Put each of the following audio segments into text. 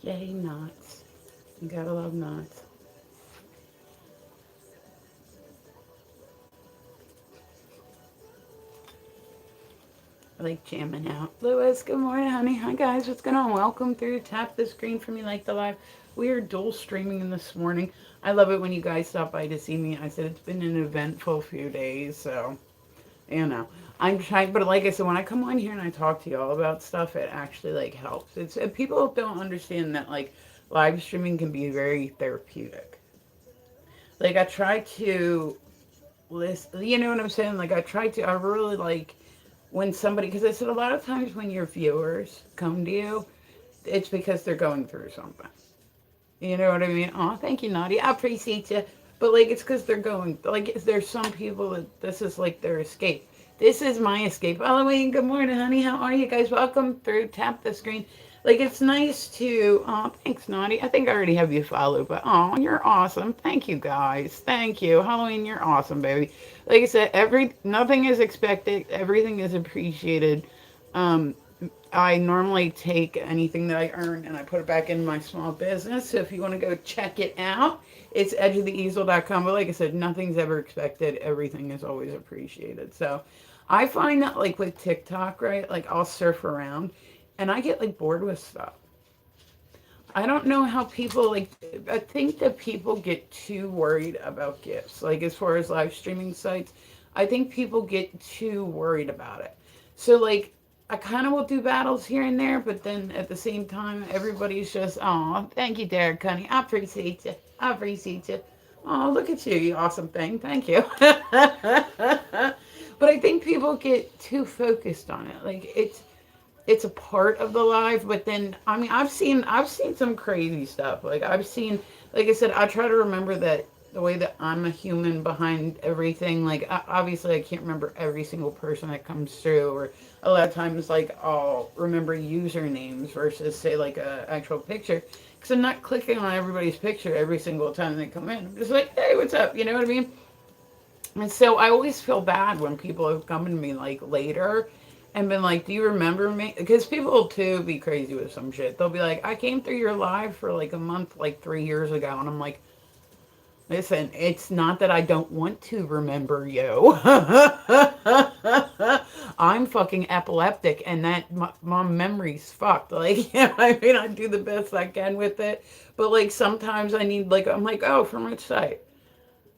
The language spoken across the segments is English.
Yay, nuts. You gotta love nuts. I like jamming out. Lewis, good morning, honey. Hi, guys. What's going on? Welcome through. Tap the screen for me like the live. We are dual streaming this morning. I love it when you guys stop by to see me. I said it's been an eventful few days, so, you know. I'm trying, but like I said, when I come on here and I talk to y'all about stuff, it actually, like, helps. It's people don't understand that, like, live streaming can be very therapeutic. Like, I try to listen, you know what I'm saying? Like, I really like when somebody, because I said a lot of times when your viewers come to you, it's because they're going through something. You know what I mean? Oh, thank you, Nadia. I appreciate you. But like, it's because they're going. Like, there's some people that this is like their escape. This is my escape. Halloween. Good morning, honey. How are you guys? Welcome through. Tap the screen. Like, it's nice to. Oh, thanks, Nadia. I think I already have you followed, but oh, you're awesome. Thank you, guys. Thank you, Halloween. You're awesome, baby. Like I said, nothing is expected. Everything is appreciated. Um, I normally take anything that I earn and I put it back in my small business. So if you want to go check it out, it's edgeoftheeasel.com. But like I said, nothing's ever expected. Everything is always appreciated. So I find that like with TikTok, right? Like I'll surf around and I get like bored with stuff. I don't know how people like, I think that people get too worried about gifts. Like as far as live streaming sites, I think people get too worried about it. So like I kind of will do battles here and there, but then at the same time, everybody's just, oh, thank you, Derek, honey. I appreciate you. I appreciate you. Oh, look at you, you awesome thing. Thank you. But I think people get too focused on it. Like it's a part of the life, but then I mean I've seen some crazy stuff. Like I've seen, like I said, I try to remember that the way that I'm a human behind everything. Like obviously I can't remember every single person that comes through, or a lot of times like I'll remember usernames versus say like a actual picture, because I'm not clicking on everybody's picture every single time they come in. I'm just like, hey, what's up? You know what I mean? And so I always feel bad when people have come to me like later and been like, "Do you remember me?" Because people too be crazy with some shit. They'll be like, "I came through your live for like a month, like 3 years ago," and I'm like, "Listen, it's not that I don't want to remember you. I'm fucking epileptic, and that my memory's fucked. Like, yeah, I mean, I do the best I can with it, but like sometimes I need like I'm like, oh, from which site?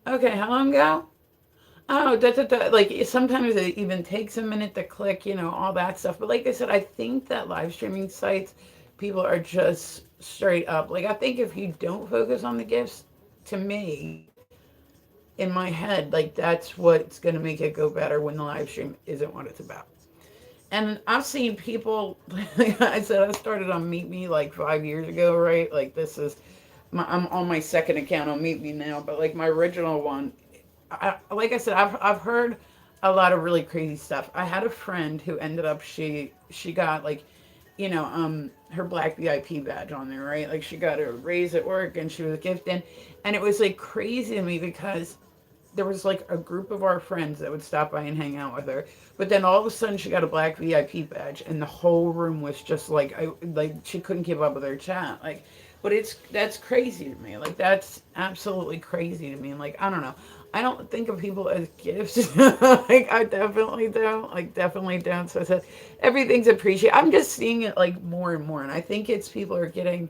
Okay, how long ago? Oh, like sometimes it even takes a minute to click, all that stuff. But like I said, I think that live streaming sites, people are just straight up. Like I think if you don't focus on the gifts, to me, in my head, like that's what's gonna make it go better when the live stream isn't what it's about. And I've seen people, like I said, I started on Meet Me like 5 years ago, right? Like I'm on my second account on Meet Me now, but like my original one, like I said, I've heard a lot of really crazy stuff. I had a friend who ended up she got like, her black VIP badge on there, right? Like she got a raise at work and she was gifted, and it was like crazy to me because there was like a group of our friends that would stop by and hang out with her. But then all of a sudden she got a black VIP badge and the whole room was just like like she couldn't keep up with her chat. Like but that's crazy to me. Like that's absolutely crazy to me. And like I don't know. I don't think of people as gifts. Like I definitely don't. Like definitely don't. So I said everything's appreciated. I'm just seeing it like more and more. And I think it's people are getting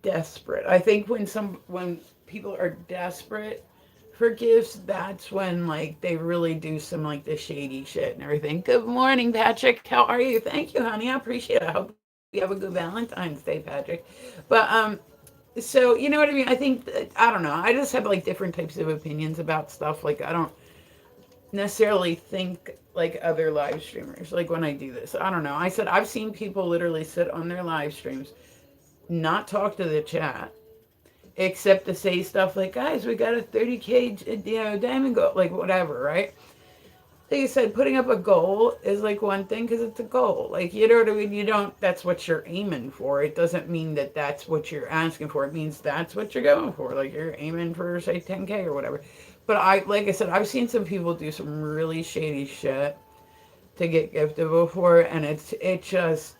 desperate. I think when people are desperate for gifts, that's when like they really do some like the shady shit and everything. Good morning, Patrick. How are you? Thank you, honey. I appreciate it. I hope you have a good Valentine's Day, Patrick. But so you know what I mean? I think I don't know. I just have like different types of opinions about stuff. Like I don't necessarily think like other live streamers. Like when I do this, I don't know. I said I've seen people literally sit on their live streams, not talk to the chat, except to say stuff like, guys, we got a 30K, diamond goal, like whatever, right? Like you said, putting up a goal is like one thing because it's a goal. Like, you know what I mean? You don't, that's what you're aiming for. It doesn't mean that that's what you're asking for. It means that's what you're going for. Like, you're aiming for, say, 10K or whatever. But like I said, I've seen some people do some really shady shit to get gifted before, and it just,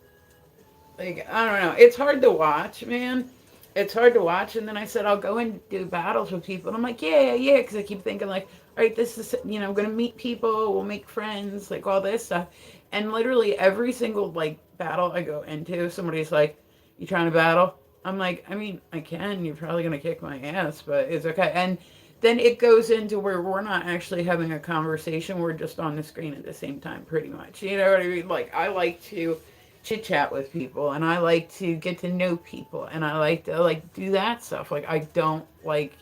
Like, I don't know. It's hard to watch, man. It's hard to watch. And then I said, I'll go and do battles with people. And I'm like, yeah, yeah. Because I keep thinking, like, all right, this is, I'm going to meet people. We'll make friends, like all this stuff. And literally every single, like, battle I go into, somebody's like, you trying to battle? I'm like, I mean, I can. You're probably going to kick my ass, but it's okay. And then it goes into where we're not actually having a conversation. We're just on the screen at the same time, pretty much. You know what I mean? Like, I like to chit chat with people, and I like to get to know people, and I like to like do that stuff. Like, I don't like,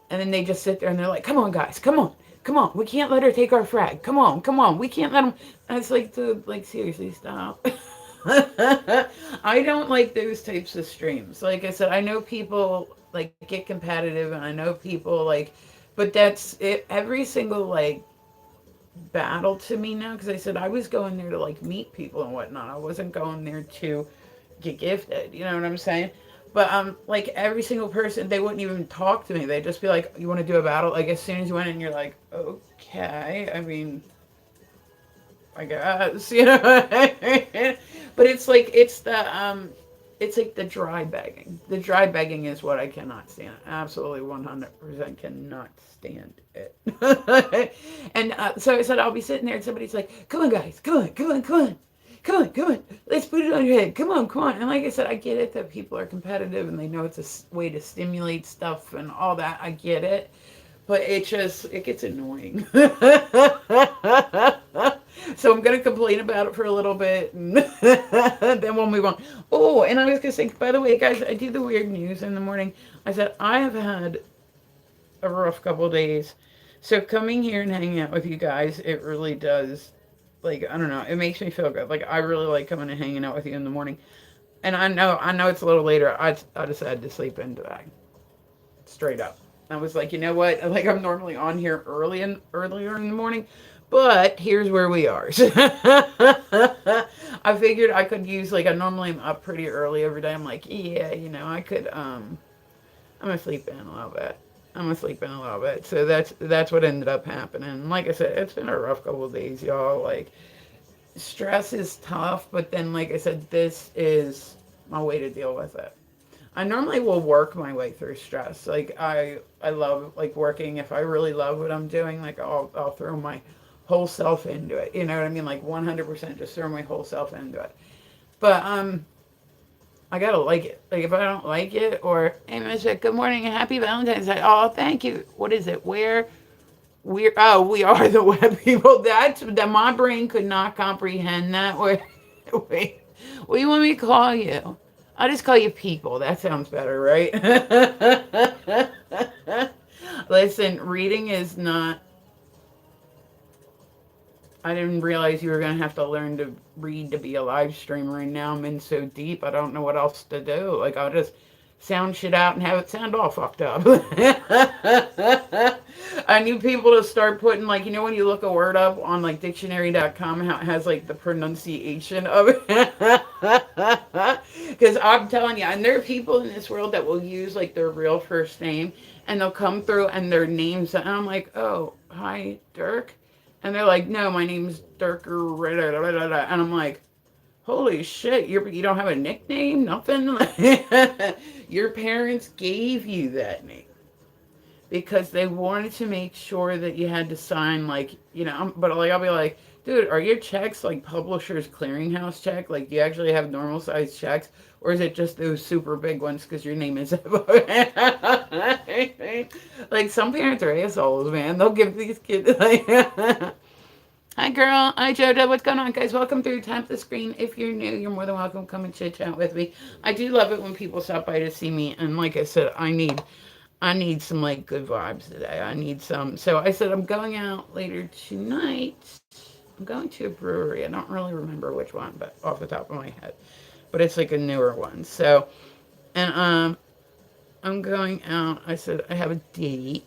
and then they just sit there and they're like, come on guys, come on, come on, we can't let her take our frag, come on, come on, we can't let them. And it's like, dude, like, seriously, stop. I don't like those types of streams. Like I said, I know people like get competitive, and I know people like, but that's it. Every single like battle to me now, because I said I was going there to like meet people and whatnot. I wasn't going there to get gifted. You know what I'm saying? But like every single person, they wouldn't even talk to me. They'd just be like, "You want to do a battle?" Like as soon as you went in, you're like, "Okay." I mean, I guess but it's like the dry begging. The dry begging is what I cannot stand. Absolutely 100% cannot stand it. And so I said, I'll be sitting there and somebody's like, come on, guys, come on, come on, come on. Come on, come on. Let's put it on your head. Come on, come on. And like I said, I get it that people are competitive and they know it's a way to stimulate stuff and all that. I get it. But it gets annoying. So I'm going to complain about it for a little bit, and then we'll move on. Oh, and I was going to say, by the way, guys, I do the weird news in the morning. I said, I have had a rough couple days. So coming here and hanging out with you guys, it really does, like, I don't know, it makes me feel good. Like, I really like coming and hanging out with you in the morning. And I know it's a little later. I decided to sleep in today. Straight up. I was like, you know what? Like I'm normally on here earlier in the morning, but here's where we are. I figured I could use like I normally am up pretty early every day. I'm like, yeah, I could I'm gonna sleep in a little bit. I'm gonna sleep in a little bit. So that's what ended up happening. And like I said, it's been a rough couple of days, y'all. Like stress is tough, but then like I said, this is my way to deal with it. I normally will work my way through stress. Like I love like working. If I really love what I'm doing, like I'll throw my whole self into it. You know what I mean? Like 100% just throw my whole self into it. But I gotta like it. Like if I don't like it, or hey, Mister, good morning and happy Valentine's Day. Oh, thank you. What is it? We are the web people. That my brain could not comprehend that. Wait, what do you want me to call you? I'll just call you people. That sounds better, right? Listen, reading is not. I didn't realize you were going to have to learn to read to be a live streamer, and now I'm in so deep, I don't know what else to do. Like, I'll just sound shit out and have it sound all fucked up. I need people to start putting, like, when you look a word up on, like, dictionary.com, how it has, like, the pronunciation of it. Because I'm telling you, and there are people in this world that will use, like, their real first name, and they'll come through and their names, and I'm like, oh, hi, Dirk. And they're like, no, my name's Dirker. And I'm like, holy shit, you don't have a nickname? Nothing? Your parents gave you that name because they wanted to make sure that you had to sign, like, but like, I'll be like, dude, are your checks like Publishers Clearinghouse check? Like, do you actually have normal size checks? Or is it just those super big ones because your name is like some parents are assholes, man. They'll give these kids like hi girl, hi Jojo, what's going on guys? Welcome through, tap the screen. If you're new, you're more than welcome. Come and chit chat with me. I do love it when people stop by to see me, and like I said, I need some like good vibes today. I need some. So I said I'm going out later tonight. I'm going to a brewery. I don't really remember which one, but off the top of my head. But it's like a newer one. So, and I'm going out. I said I have a date,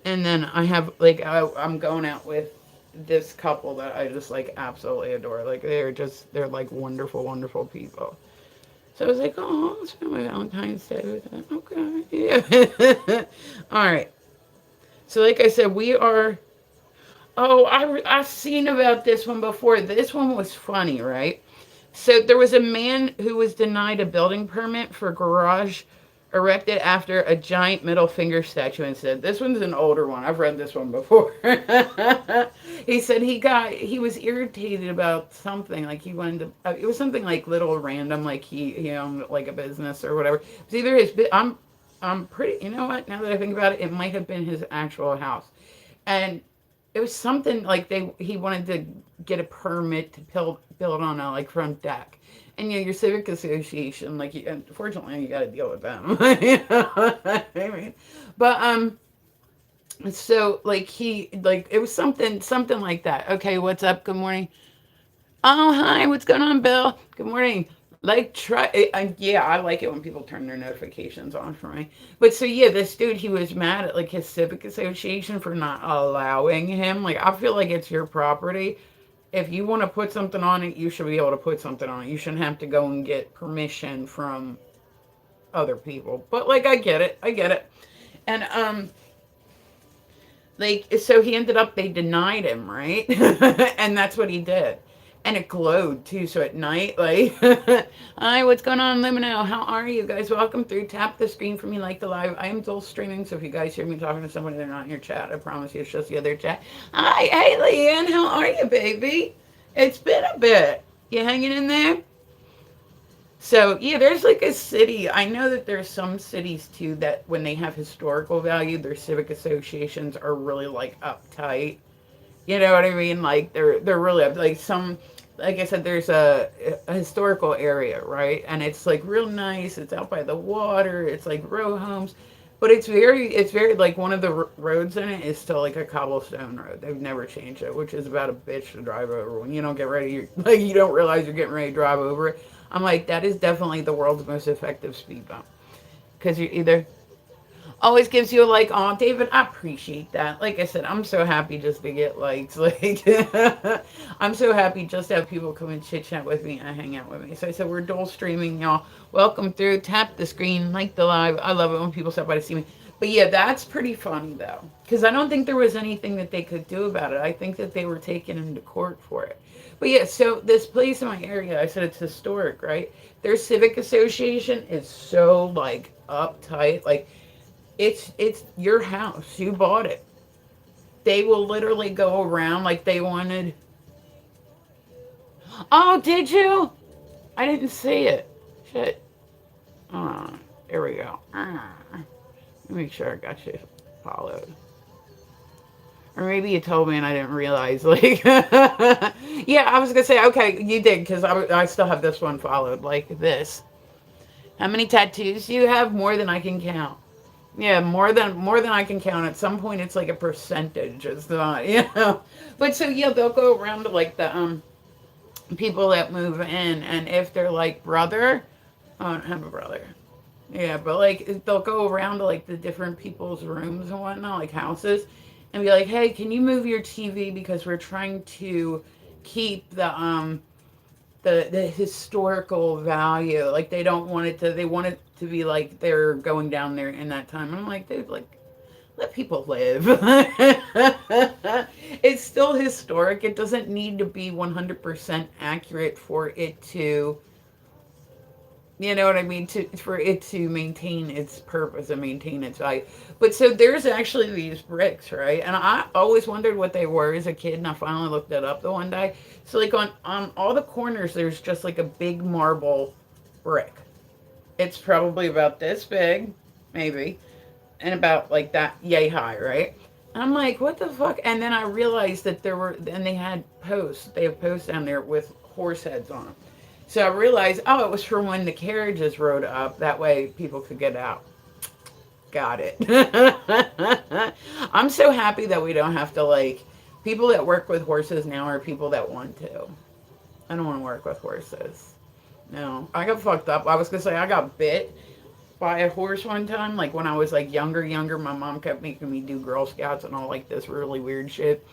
and then I have like I'm going out with this couple that I just like absolutely adore. Like they're like wonderful, wonderful people. So I was like, oh, I'll spend my Valentine's Day with them. Okay, yeah. All right. So like I said, we are. Oh, I've seen about this one before. This one was funny, right? So there was a man who was denied a building permit for garage erected after a giant middle finger statue incident. This one's an older one. I've read this one before. He said he was irritated about something, like he wanted to. It was something like little random, like he owned like a business or whatever. It's either his. I'm pretty. You know what? Now that I think about it, it might have been his actual house, and it was something like he wanted to get a permit to build on a like front deck. And your civic association, like, unfortunately, you got to deal with them. You know what I mean? But so like it was something like that. Okay, what's up? Good morning. Oh, hi. What's going on, Bill? Good morning. Like, yeah, I like it when people turn their notifications on for me. But so, yeah, this dude, he was mad at like his civic association for not allowing him. Like, I feel like it's your property. If you want to put something on it, you should be able to put something on it. You shouldn't have to go and get permission from other people. But like, I get it. I get it. And like, so he ended up, they denied him, right? And that's what he did. And it glowed too. So at night, like, hi, what's going on, Lumino? How are you guys? Welcome through. Tap the screen for me, like the live. I am dual streaming, so if you guys hear me talking to somebody, they're not in your chat. I promise you, it's just the other chat. Hi, hey, Leanne, how are you, baby? It's been a bit. You hanging in there? So yeah, there's like a city. I know that there's some cities too that when they have historical value, their civic associations are really like uptight. You know what I mean? Like they're really up. Like some, like I said, there's a historical area, right? And it's like real nice. It's out by the water. It's like row homes, but it's very like one of the roads in it is still like a cobblestone road. They've never changed it, which is about a bitch to drive over when you don't get ready. Like you don't realize you're getting ready to drive over it. I'm like, that is definitely the world's most effective speed bump because you either always gives you a like. Oh, David, I appreciate that. Like I said, I'm so happy just to get likes. Like, I'm so happy just to have people come and chit chat with me and hang out with me. So I said, we're dual streaming, y'all. Welcome through. Tap the screen, like the live. I love it when people stop by to see me. But yeah, that's pretty funny though, because I don't think there was anything that they could do about it. I think that they were taken into court for it. But yeah, so this place in my area, I said it's historic, right? Their civic association is so like uptight, like it's your house. You bought it. They will literally go around like they wanted. Oh, did you? I didn't see it. Shit. There we go. Let me make sure I got you followed. Or maybe you told me and I didn't realize. Like, yeah, I was gonna say okay, you did because I still have this one followed like this. How many tattoos do you have? More than I can count. Yeah, more than I can count. At some point, it's like a percentage. It's not, you know. But so yeah, they'll go around to like the people that move in, and if they're like brother, I don't have a brother. Yeah, but like they'll go around to like the different people's rooms and whatnot, like houses, and be like, hey, can you move your TV because we're trying to keep the historical value. Like they don't want it to. They want it to be like they're going down there in that time. And I'm like, dude, like let people live. It's still historic. It doesn't need to be 100% accurate for it to. You know what I mean? For it to maintain its purpose and maintain its value. But so there's actually these bricks, right? And I always wondered what they were as a kid, and I finally looked it up the one day. So like on all the corners, there's just like a big marble brick. It's probably about this big, maybe, and about like that yay high, right? And I'm like, what the fuck? And then I realized that and they had posts. They have posts down there with horse heads on them. So I realized, oh, it was for when the carriages rode up. That way people could get out. Got it. I'm so happy that we don't have to, like, people that work with horses now are people that want to. I don't want to work with horses. No. I got fucked up. I was going to say I got bit by a horse one time. Like, when I was, like, younger, my mom kept making me do Girl Scouts and all, like, this really weird shit.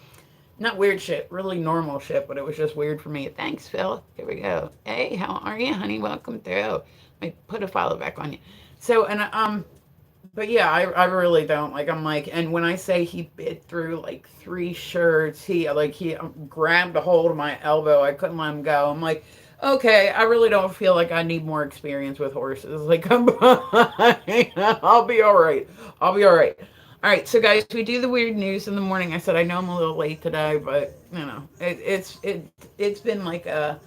Not weird shit, really normal shit, but it was just weird for me. Thanks, Phil. Here we go. Hey, how are you, honey? Welcome through. I put a follow back on you. So, and but yeah, I really don't. Like, I'm like, and when I say he bit through like 3 shirts, he grabbed a hold of my elbow. I couldn't let him go. I'm like, Okay, I really don't feel like I need more experience with horses. Like, come on. I'll be all right. I'll be all right. All right, so guys, we do the weird news in the morning. I said I know I'm a little late today, but it's been like a.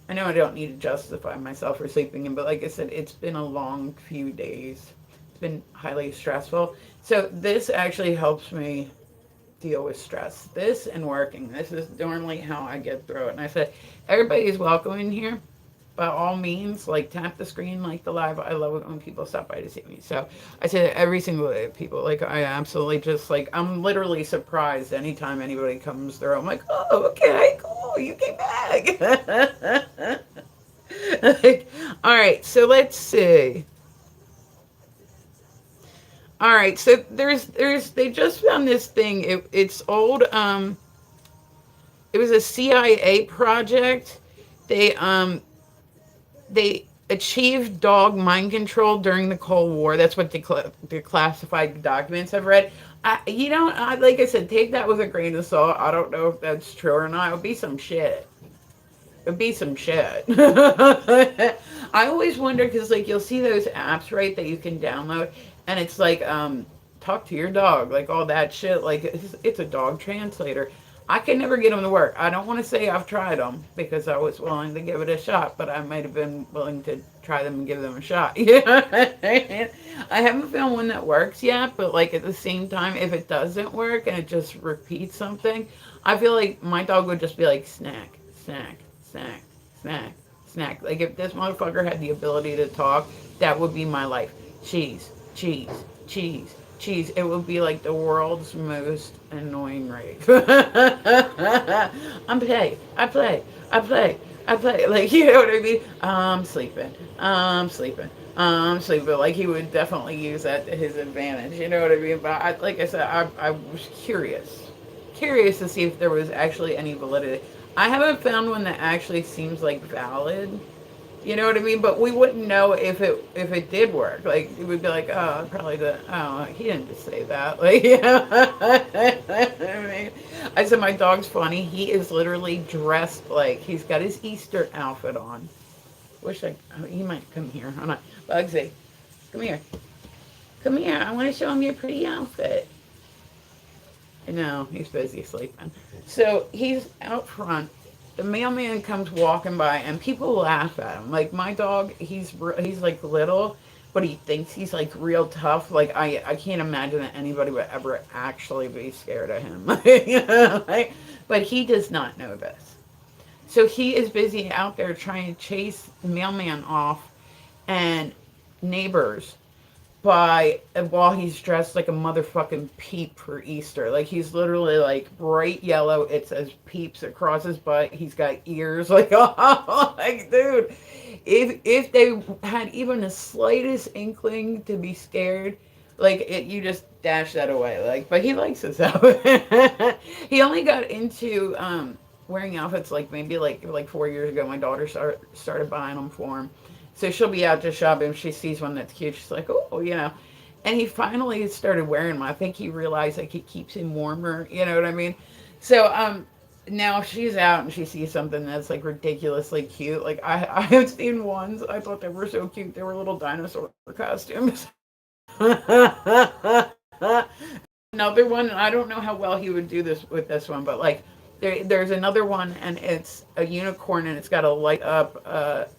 I know I don't need to justify myself for sleeping in, but like I said, it's been a long few days. It's been highly stressful. So this actually helps me deal with stress. This and working. This is normally how I get through it. And I said, everybody is welcome in here. By all means, like tap the screen, like the live. I love it when people stop by to see me. So I say that every single day, people. Like I absolutely just like I'm literally surprised anytime anybody comes through. I'm like, oh, okay, cool, you came back. Like, all right, so let's see. All right, so there's they just found this thing. It's old. It was a CIA project. They um they achieved dog mind control during the Cold War. That's what the classified documents have read. Like I said, take that with a grain of salt. I don't know if that's true or not. It would be some shit. It'd be some shit. I always wonder because like you'll see those apps right that you can download, and it's like talk to your dog, like all that shit. Like it's a dog translator. I can never get them to work. I don't want to say I've tried them because I was willing to give it a shot, but I might have been willing to try them and give them a shot. Yeah, I haven't found one that works yet, but like at the same time, if it doesn't work and it just repeats something, I feel like my dog would just be like snack, snack, snack, snack, snack. Like if this motherfucker had the ability to talk, that would be my life. Cheese, cheese, cheese, cheese. It would be like the world's most annoying rave. I'm play, I play, I play, I play. Like you know what I mean? I'm sleeping. I'm sleeping. I'm sleeping. Like he would definitely use that to his advantage. You know what I mean? But like I said, I was curious to see if there was actually any validity. I haven't found one that actually seems like valid. You know what I mean? But we wouldn't know if it did work. Like it would be like, oh, probably the oh he didn't just say that. Like yeah. I mean, I said my dog's funny. He is literally dressed like he's got his Easter outfit on. Wish I he might come here. Hold on, Bugsy, come here, come here. I want to show him your pretty outfit. No, he's busy sleeping. So he's out front. The mailman comes walking by, and people laugh at him. Like my dog, he's like little, but he thinks he's like real tough. Like I can't imagine that anybody would ever actually be scared of him. You know, like, but he does not know this. So he is busy out there trying to chase the mailman off, and neighbors by while he's dressed like a motherfucking peep for Easter. Like he's literally like bright yellow. It says peeps across his butt. He's got ears. Like oh, like dude, if they had even the slightest inkling to be scared, like you just dash that away. Like, but he likes his outfit. He only got into wearing outfits like maybe like 4 years ago. My daughter started buying them for him. So she'll be out just shopping. If she sees one that's cute, she's like, oh, you know. And he finally started wearing them. I think he realized like it keeps him warmer. You know what I mean? So now if she's out and she sees something that's like ridiculously cute. Like I have seen ones. I thought they were so cute. They were little dinosaur costumes. Another one. I don't know how well he would do this with this one, but like there's another one, and it's a unicorn, and it's got a light up.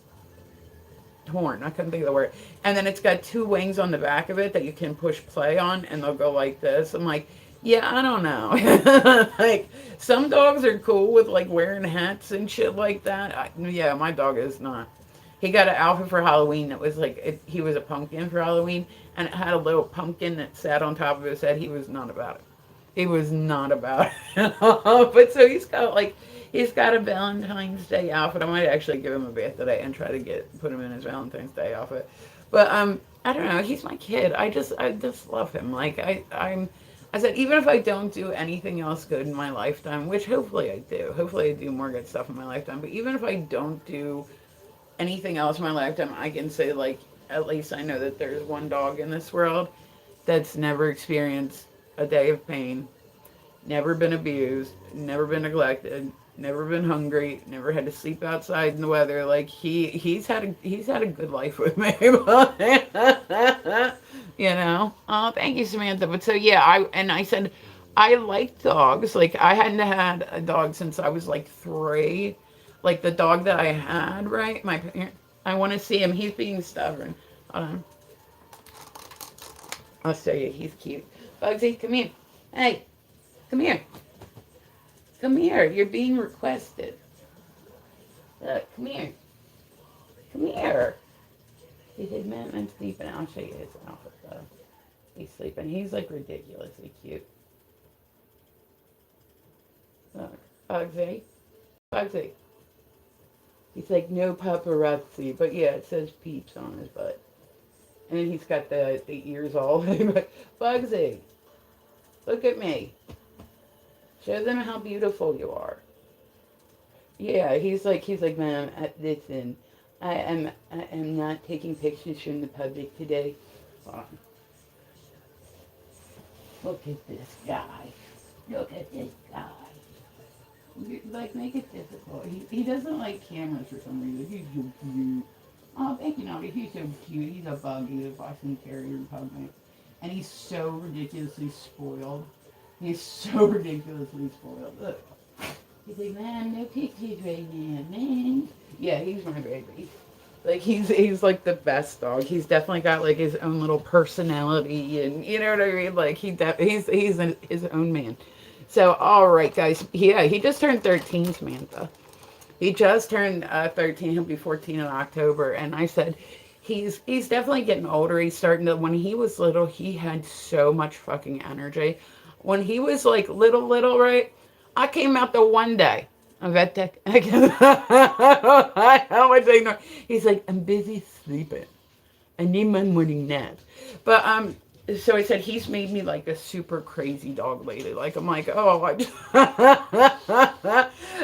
Horn. I couldn't think of the word. And then it's got two wings on the back of it that you can push play on, and they'll go like this. I'm like, yeah, I don't know. Like some dogs are cool with like wearing hats and shit like that. Yeah, my dog is not. He got an outfit for Halloween that was like he was a pumpkin for Halloween, and it had a little pumpkin that sat on top of his head. He was not about it. He was not about it. But so he's got a Valentine's Day outfit. I might actually give him a bath today and try to put him in his Valentine's Day outfit. But I don't know. He's my kid. I just love him. Like I said, even if I don't do anything else good in my lifetime, which hopefully I do. Hopefully I do more good stuff in my lifetime. But even if I don't do anything else in my lifetime, I can say like at least I know that there's one dog in this world that's never experienced a day of pain, never been abused, never been neglected, never been hungry, never had to sleep outside in the weather. Like he's had a good life with me. You know. Oh, thank you, Samantha. But so yeah, I said I like dogs. Like I hadn't had a dog since I was like 3. Like the dog that I had, right? My parent. I want to see him. He's being stubborn. Hold on. I'll show you. He's cute. Bugsy, come here. Hey, come here. Come here. You're being requested. Look, come here. Come here. He said, man, I'm sleeping. I'll show you his outfit, though. He's sleeping. He's, like, ridiculously cute. Look. Bugsy. Bugsy. He's like, no paparazzi. But, yeah, it says peeps on his butt. And then he's got the ears all. Bugsy. Look at me. Show them how beautiful you are. Yeah, he's like, ma'am, listen, I am not taking pictures from the public today. Hold on. Look at this guy. Look at this guy. Like, make it difficult. He doesn't like cameras for some reason. He's so cute. Oh, thank you, Naughty. He's so cute. He's a buggy, a Boston Terrier pugmy. And he's so ridiculously spoiled. He's so ridiculously spoiled. Look. He's like, man, no pictures right now, man. Yeah, he's my baby. Like he's like the best dog. He's definitely got like his own little personality, and you know what I mean. Like he's his own man. So all right, guys. Yeah, he just turned 13, Samantha. He just turned 13. He'll be 14 in October. And I said, he's definitely getting older. He's starting to. When he was little, he had so much fucking energy. When he was like little, right? I came out there one day. A vet tech. How much I know? He's like, I'm busy sleeping. I need my morning nap. But so I said he's made me like a super crazy dog lady. Like I'm like, oh,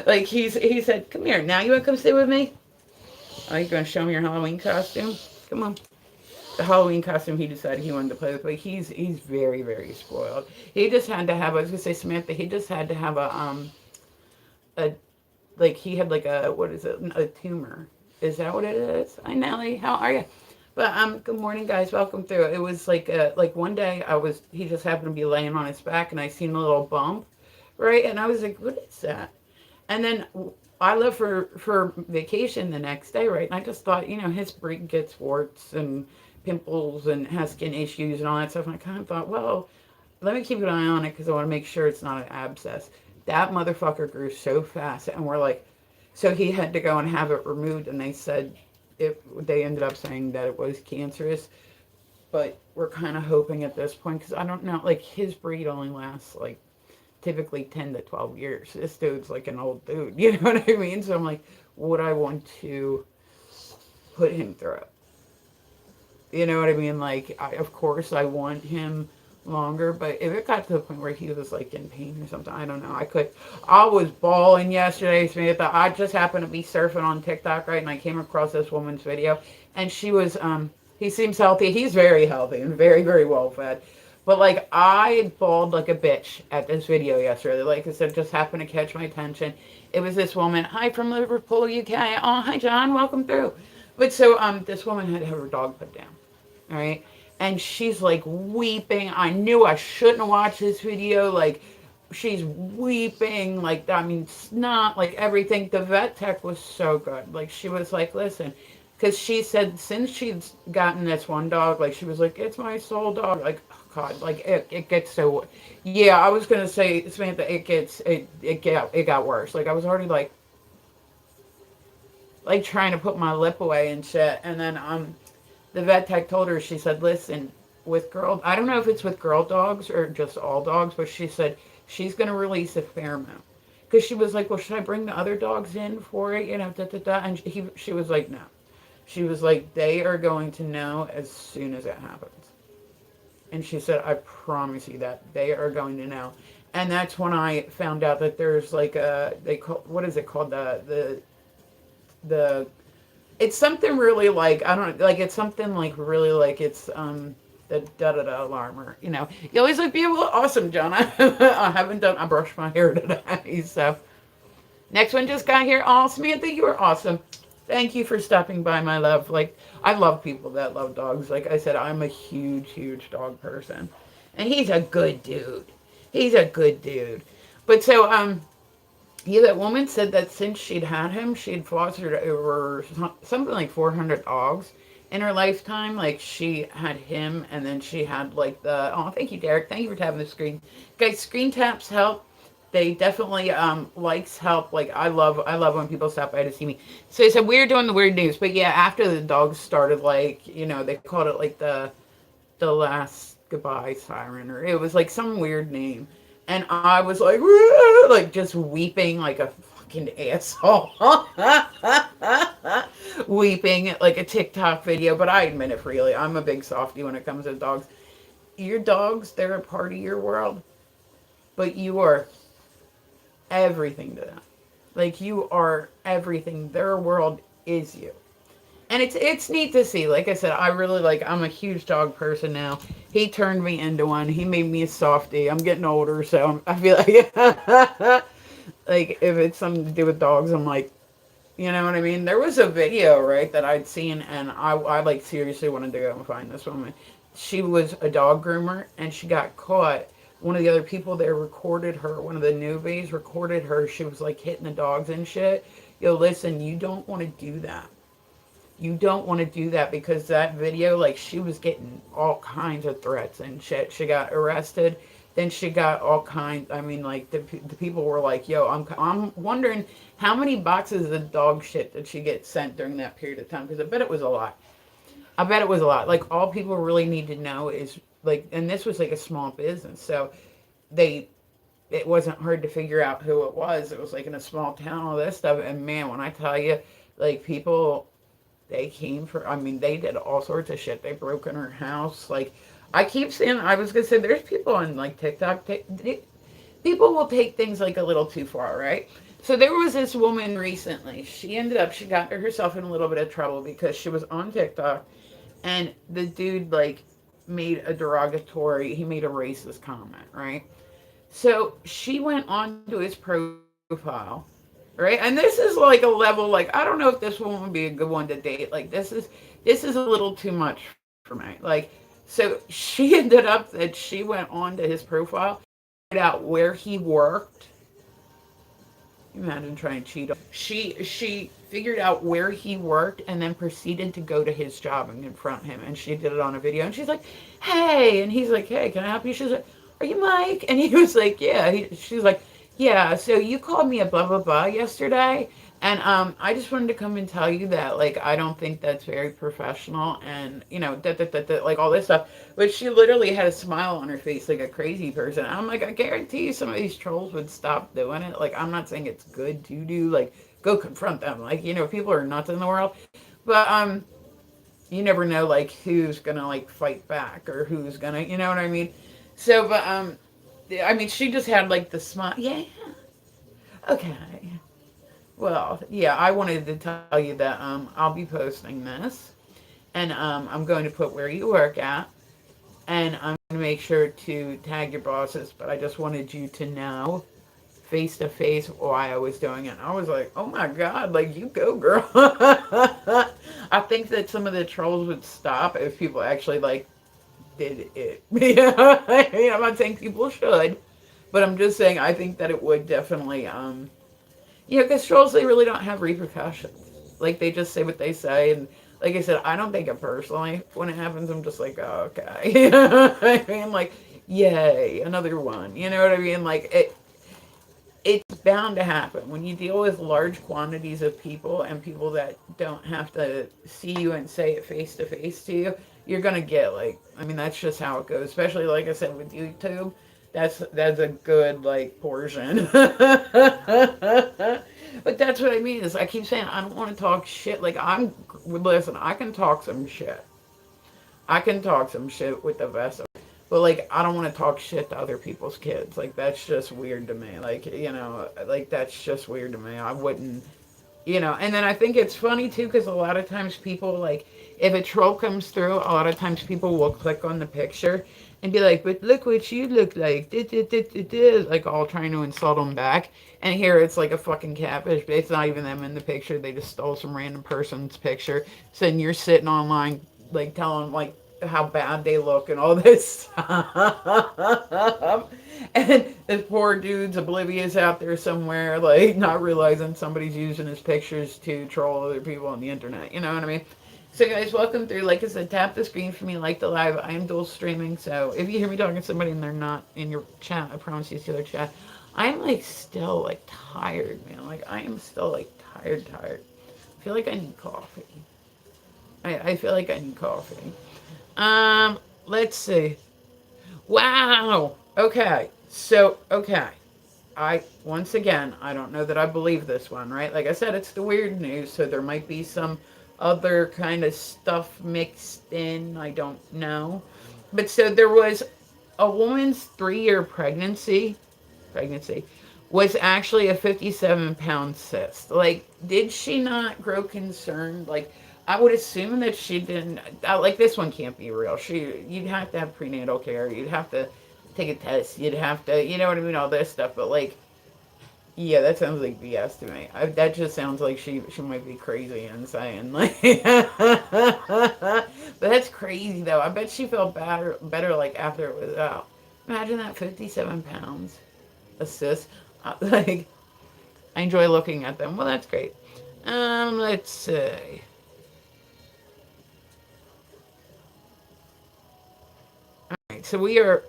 like he said, come here. Now you want to come stay with me? Are you gonna show me your Halloween costume? Come on. The Halloween costume he decided he wanted to play with, but he's very, very spoiled. He just had to have, I was gonna say Samantha, he just had to have a like he had like a, what is it, a tumor. Is that what it is? Hi Nelly, how are you? But good morning guys, welcome through. It was like one day he just happened to be laying on his back and I seen a little bump, right? And I was like, what is that? And then I left for vacation the next day, right? And I just thought, his breed gets warts and pimples and has skin issues and all that stuff. And I kind of thought, well, let me keep an eye on it because I want to make sure it's not an abscess. That motherfucker grew so fast. And we're like, so he had to go and have it removed. And they said, they ended up saying that it was cancerous. But we're kind of hoping at this point, because I don't know, like his breed only lasts like typically 10 to 12 years. This dude's like an old dude, you know what I mean? So I'm like, would I want to put him through it? You know what I mean? Like, of course I want him longer, but if it got to the point where he was like in pain or something, I don't know. I was bawling yesterday, Samantha. I just happened to be surfing on TikTok, right? And I came across this woman's video and she was, he seems healthy. He's very healthy and very, very well fed. But like I bawled like a bitch at this video yesterday. Like I said, just happened to catch my attention. It was this woman, hi from Liverpool, UK. Oh, hi John, welcome through. But so this woman had to have her dog put down. All right. And she's like weeping. I knew I shouldn't have watched this video. Like she's weeping. Like, I mean, snot, like everything. The vet tech was so good. Like she was like, listen, because she said since she's gotten this one dog, like she was like, it's my soul dog. Like, oh God, like it gets so, yeah, I was going to say, Samantha, it got worse. Like I was already like trying to put my lip away and shit. And then, the vet tech told her, she said, listen, I don't know if it's with girl dogs or just all dogs, but she said she's going to release a pheromone. Because she was like, well, should I bring the other dogs in for it? And she was like, no. She was like, they are going to know as soon as it happens. And she said, I promise you that they are going to know. And that's when I found out that there's like what is it called? It's something really like, I don't know, like it's something like really like it's the da-da-da alarmer, You always look beautiful. Awesome, John. I brushed my hair today, so. Next one just got here. Oh, Samantha, you are awesome. Thank you for stopping by, my love. Like, I love people that love dogs. Like I said, I'm a huge, huge dog person. And he's a good dude. He's a good dude. But so, yeah, that woman said that since she'd had him, she'd fostered over something like 400 dogs in her lifetime. Like she had him, and then she had like the. Oh, thank you, Derek. Thank you for tapping the screen, guys. Screen taps help. They definitely likes help. Like I love when people stop by to see me. So they said we are doing the weird news, but yeah, after the dogs started, like they called it like the last goodbye siren, or it was like some weird name, and I was like, "Wah!" Like just weeping like a fucking asshole, weeping like a TikTok video. But I admit it freely. I'm a big softie when it comes to dogs. Your dogs, they're a part of your world, but you are everything to them. Like you are everything. Their world is you. And it's neat to see. Like I said, I really like. I'm a huge dog person now. He turned me into one. He made me a softie. I'm getting older, so I feel like like if it's something to do with dogs, I'm like, you know what I mean. There was a video right that I'd seen, and I like seriously wanted to go and find this woman. She was a dog groomer, and she got caught. One of the other people there recorded her. One of the newbies recorded her. She was like hitting the dogs and shit. Yo, listen, you don't want to do that. You don't want to do that because that video, like, she was getting all kinds of threats and shit. She got arrested. Then she got all kinds. I mean, like, the people were like, yo, I'm wondering how many boxes of dog shit did she get sent during that period of time? Because I bet it was a lot. I bet it was a lot. Like, all people really need to know is, like, and this was like a small business. So they, it wasn't hard to figure out who it was. It was like in a small town, all this stuff. And man, when I tell you, like, people they came for, I mean, they did all sorts of shit. They broke in her house. Like, I keep saying, I was going to say, there's people on, like, TikTok. People will take things, like, a little too far, right? So there was this woman recently. She got herself in a little bit of trouble because she was on TikTok. And the dude, like, he made a racist comment, right? So she went on to his profile, right? And this is like a level, like, I don't know if this one would be a good one to date. Like, this is a little too much for me. Like, so she ended up that she went on to his profile, out where he worked. Imagine trying to cheat. She figured out where he worked and then proceeded to go to his job and confront him. And she did it on a video. And she's like, "Hey," and he's like, "Hey, can I help you?" She's like, "Are you Mike?" And he was like, "Yeah." She's like, "Yeah. So you called me a blah blah blah yesterday." And I just wanted to come and tell you that, like, I don't think that's very professional, and like all this stuff. But she literally had a smile on her face, like a crazy person. I'm like, I guarantee you, some of these trolls would stop doing it. Like, I'm not saying it's good to do. Like, go confront them. Like, people are nuts in the world, but you never know, like, who's gonna like fight back or who's gonna, you know what I mean. So, but I mean, she just had like the smile. Yeah. Okay. Well, yeah, I wanted to tell you that I'll be posting this, and I'm going to put where you work at, and I'm going to make sure to tag your bosses. But I just wanted you to know, face to face, why I was doing it. And I was like, oh my god, like, you go, girl. I think that some of the trolls would stop if people actually like did it. I mean, I'm not saying people should, but I'm just saying I think that it would definitely yeah, because trolls, they really don't have repercussions. Like, they just say what they say. And like I said, I don't take it personally. When it happens, I'm just like, oh, okay. You know what I mean? Like, yay, another one. You know what I mean? Like, it's bound to happen. When you deal with large quantities of people and people that don't have to see you and say it face to face to you, you're going to get, like, I mean, that's just how it goes. Especially, like I said, with YouTube. That's a good like portion. But that's what I mean is I keep saying I don't want to talk shit. Like listen, I can talk some shit. I can talk some shit with the best of it. But like I don't want to talk shit to other people's kids. Like that's just weird to me. Like, like that's just weird to me. I wouldn't, and then I think it's funny too because a lot of times people like if a troll comes through, a lot of times people will click on the picture and be like, but look what you look like. Like all trying to insult them back. And here it's like a fucking catfish, but it's not even them in the picture. They just stole some random person's picture. So then you're sitting online, like telling like how bad they look and all this stuff. And this poor dude's oblivious out there somewhere, like not realizing somebody's using his pictures to troll other people on the internet. You know what I mean? So guys, welcome through. Like I said, tap the screen for me, like the live. I am dual streaming, so if you hear me talking to somebody and they're not in your chat, I promise you it's the other chat. I'm like still like tired, man. Like I am still like tired. I feel like I need coffee. I feel like I need coffee. Let's see. Wow. Okay. So, okay. Once again, I don't know that I believe this one, right? Like I said, it's the weird news, so there might be some other kind of stuff mixed in. I don't know. But so there was a woman's 3-year pregnancy was actually a 57-pound cyst. Like, did she not grow concerned? Like, I would assume that she didn't. Like, this one can't be real. You'd have to have prenatal care. You'd have to take a test. You'd have to, you know what I mean, all this stuff. But like, yeah, that sounds like BS to me. That just sounds like she might be crazy and saying like, but that's crazy though. I bet she felt better like after it was out. Imagine that 57 pounds assist. Like, I enjoy looking at them. Well, that's great. Let's see. All right, so we are.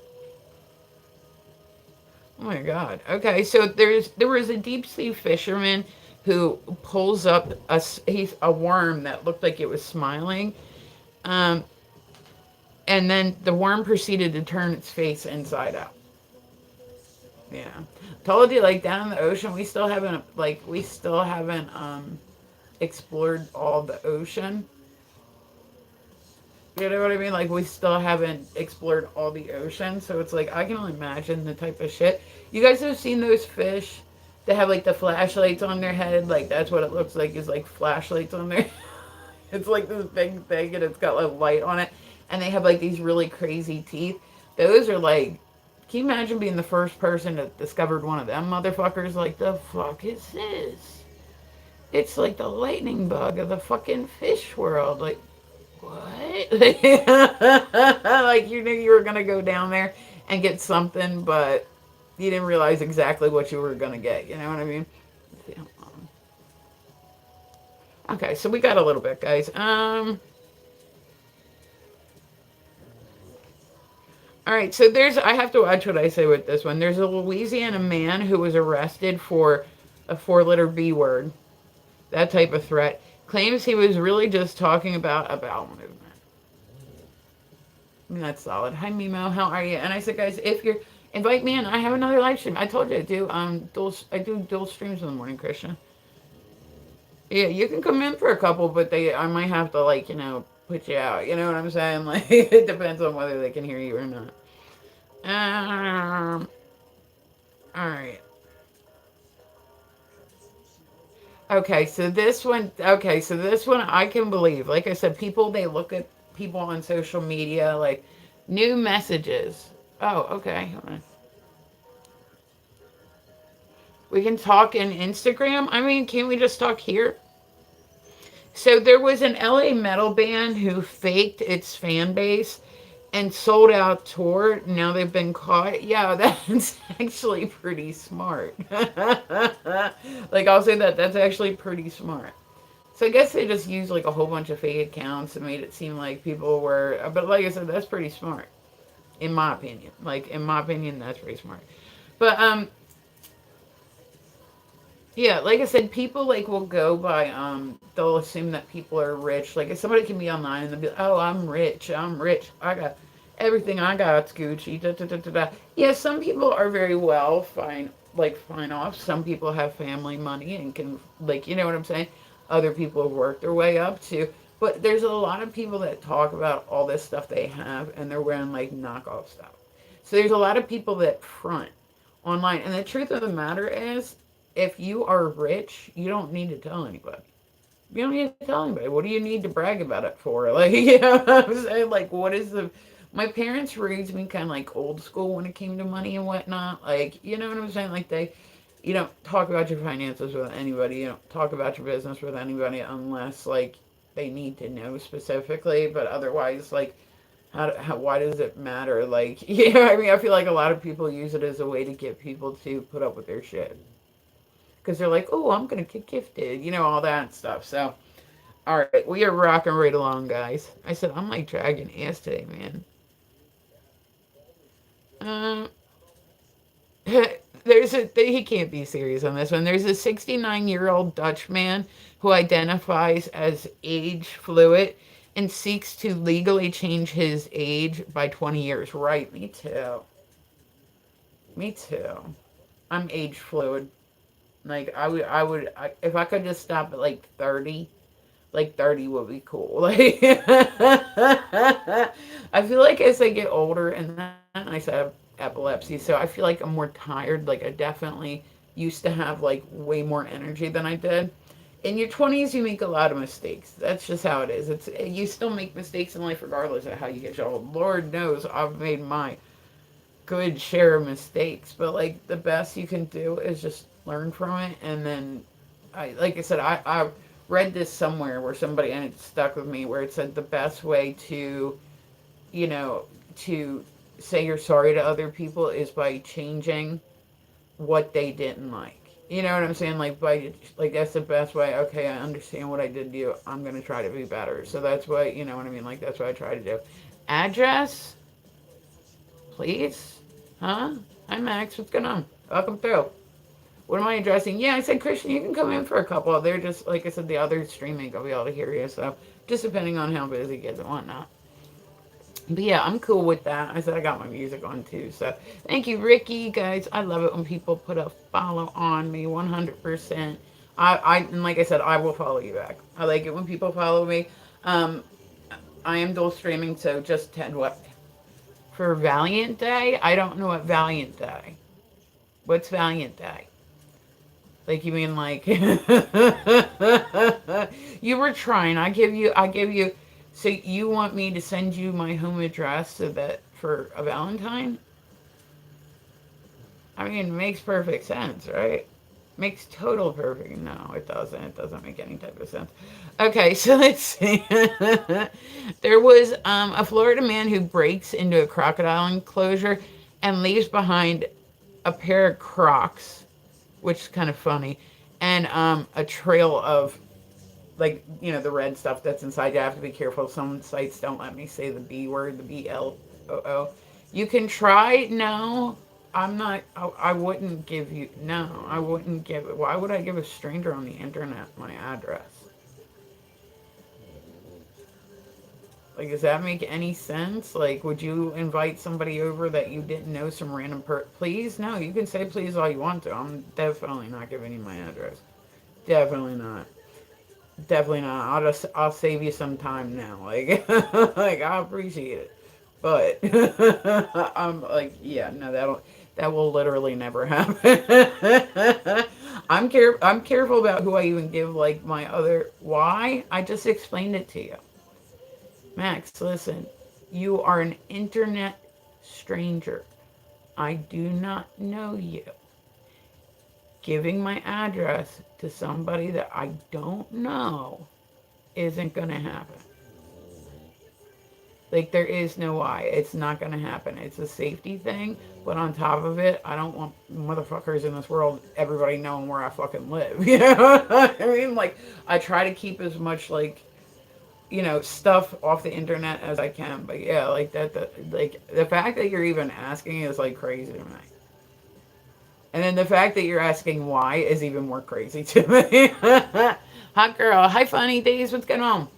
Oh my God. Okay, so there was a deep sea fisherman who pulls up he's a worm that looked like it was smiling, um, and then the worm proceeded to turn its face inside out. Yeah, told you, like down in the ocean, we still haven't explored all the ocean. You know what I mean? Like, we still haven't explored all the ocean, so it's like I can only imagine the type of shit. You guys have seen those fish that have like the flashlights on their head? Like, that's what it looks like, is like flashlights on their. It's like this big thing, and it's got like light on it, and they have like these really crazy teeth. Those are like. Can you imagine being the first person that discovered one of them motherfuckers? Like, the fuck is this? It's like the lightning bug of the fucking fish world. Like, what? Like, you knew you were gonna go down there and get something, but you didn't realize exactly what you were gonna get. You know what I mean? Okay, so we got a little bit, guys. All right, so I have to watch what I say with this one. There's a Louisiana man who was arrested for a 4-letter B word, that type of threat. Claims he was really just talking about a bowel movement. I mean, that's solid. Hi, Mimo. How are you? And I said, guys, if you're invite me in, I have another live stream. I told you I do I do dual streams in the morning, Christian. Yeah, you can come in for a couple, but I might have to, like, put you out. You know what I'm saying? Like, it depends on whether they can hear you or not. All right. Okay, so this one I can believe. Like I said, people, they look at people on social media, like, new messages. Oh, okay. Hold on. We can talk in Instagram. I mean, can't we just talk here? So there was an LA metal band who faked its fan base and sold out tour. Now they've been caught. Yeah, that's actually pretty smart. Like, I'll say that's actually pretty smart. So I guess they just used like a whole bunch of fake accounts and made it seem like people were. But like I said, that's pretty smart, in my opinion. Like, in my opinion, that's pretty smart. But yeah, like I said, people like will go by they'll assume that people are rich. Like, if somebody can be online and they'll be like, oh, I'm rich, I got everything I got's Gucci. Da, da, da, da, da. Yeah, some people are very well, fine off. Some people have family money and can, like, you know what I'm saying. Other people have worked their way up too. But there's a lot of people that talk about all this stuff they have, and they're wearing like knockoff stuff. So there's a lot of people that front online, and the truth of the matter is, if you are rich, you don't need to tell anybody. You don't need to tell anybody. What do you need to brag about it for? Like, you know what I'm saying? Like, what is the. My parents raised me kind of like old school when it came to money and whatnot. Like, you know what I'm saying? Like, you don't talk about your finances with anybody. You don't talk about your business with anybody unless, like, they need to know specifically. But otherwise, like, why does it matter? Like, yeah, I mean, I feel like a lot of people use it as a way to get people to put up with their shit. Because they're like, oh, I'm going to get gifted, you know, all that stuff. So, all right, we are rocking right along, guys. I said, I'm like dragging ass today, man. Um, he can't be serious on this one. There's a 69-year-old Dutch man who identifies as age fluid and seeks to legally change his age by 20 years. Right, me too. Me too. I'm age fluid. Like if I could just stop at like 30, like 30 would be cool. Like I feel like as I get older, and then I have epilepsy, so I feel like I'm more tired. Like I definitely used to have like way more energy than I did. In your 20s, you make a lot of mistakes. That's just how it is. It's you still make mistakes in life regardless of how you get old. Lord knows I've made my good share of mistakes, but like the best you can do is just learn from it. And then like I said, I read this somewhere where somebody, and it stuck with me, where it said the best way to, you know, to say you're sorry to other people is by changing what they didn't like. You know what I'm saying? Like by like that's the best way. Okay, I understand what I did to you. I'm gonna try to be better. So that's what, you know what I mean. Like that's what I try to do. Address, please. Huh? Hi, Max. What's going on? Welcome through. What am I addressing? Yeah, I said, Christian, you can come in for a couple. They're just, like I said, the other stream ain't going to be able to hear you. So, just depending on how busy it gets and whatnot. But yeah, I'm cool with that. I said I got my music on too. So, thank you, Ricky. Guys, I love it when people put a follow on me 100%. And like I said, I will follow you back. I like it when people follow me. Um, I am dual streaming, so just 10 what? For Valiant Day? I don't know what Valiant Day. What's Valiant Day? Like you mean like you were trying. I give you so you want me to send you my home address so that for a Valentine? I mean, it makes perfect sense, right? Makes total perfect. No, it doesn't. It doesn't make any type of sense. Okay, so let's see. There was a Florida man who breaks into a crocodile enclosure and leaves behind a pair of Crocs, which is kind of funny, and a trail of like the red stuff that's inside. You have to be careful. Some sites don't let me say the B word, the BLOO. You can try. No, I'm not. I wouldn't give you. No, I wouldn't give it. Why would I give a stranger on the internet my address? Like, does that make any sense? Like, would you invite somebody over that you didn't know, some random please? No, you can say please all you want to. I'm definitely not giving you my address. Definitely not. Definitely not. I'll save you some time now. Like like I appreciate it. But I'm like, yeah, no, that will literally never happen. I'm careful about who I even give like my other why? I just explained it to you. Max, listen. You are an internet stranger. I do not know you. Giving my address to somebody that I don't know isn't going to happen. Like, there is no why. It's not going to happen. It's a safety thing. But on top of it, I don't want motherfuckers in this world, everybody knowing where I fucking live. You know what I mean? Like, I try to keep as much, like, stuff off the internet as I can. But yeah, like, like, the fact that you're even asking is, like, crazy to me. And then the fact that you're asking why is even more crazy to me. Hot girl. Hi, funny days. What's going on?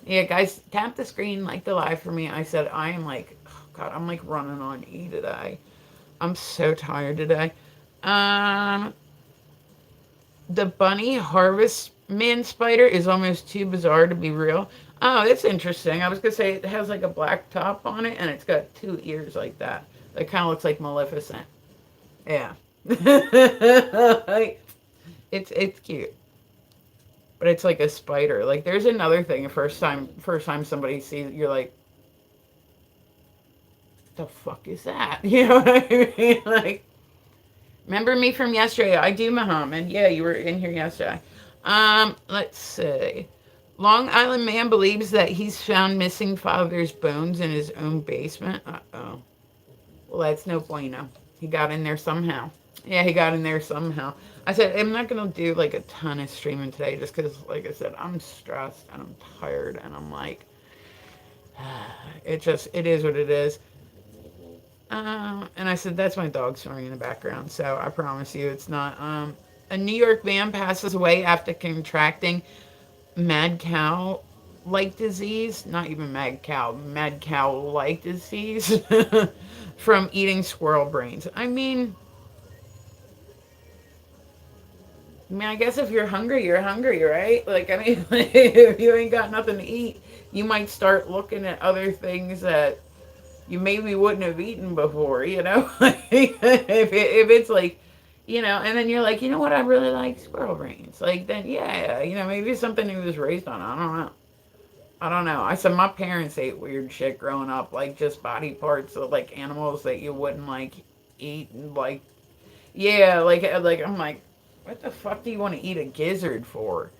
Yeah, guys, tap the screen, like the live for me. I said I am like, oh God, I'm like running on E today. I'm so tired today. Um, the bunny harvest man spider is almost too bizarre to be real. Oh, that's interesting. I was gonna say it has like a black top on it and it's got two ears like that. That kind of looks like Maleficent. Yeah. Like, it's cute. but it's like a spider. Like there's another thing. First time somebody sees it, you're like, the fuck is that? You know what I mean? Like, remember me from yesterday? I do, Muhammad. Yeah, you were in here yesterday. Let's see. Long Island man believes that he's found missing father's bones in his own basement. Uh oh. Well, that's no bueno. He got in there somehow. Yeah, he got in there somehow. I said, I'm not going to do like a ton of streaming today just because, like I said, I'm stressed and I'm tired and I'm like, it is what it is. And I said, that's my dog snoring in the background. So I promise you it's not. A New York man passes away after contracting mad cow like disease. Not even mad cow like disease from eating squirrel brains. I guess if you're hungry, right? Like, I mean, if you ain't got nothing to eat, you might start looking at other things that you maybe wouldn't have eaten before, you know? If it's like, and then you're like, you know what, I really like squirrel brains. Like, then, yeah, maybe it's something he was raised on. I don't know. I don't know. I said my parents ate weird shit growing up, like just body parts of like animals that you wouldn't like eat, and like, yeah, like I'm like, what the fuck do you want to eat a gizzard for?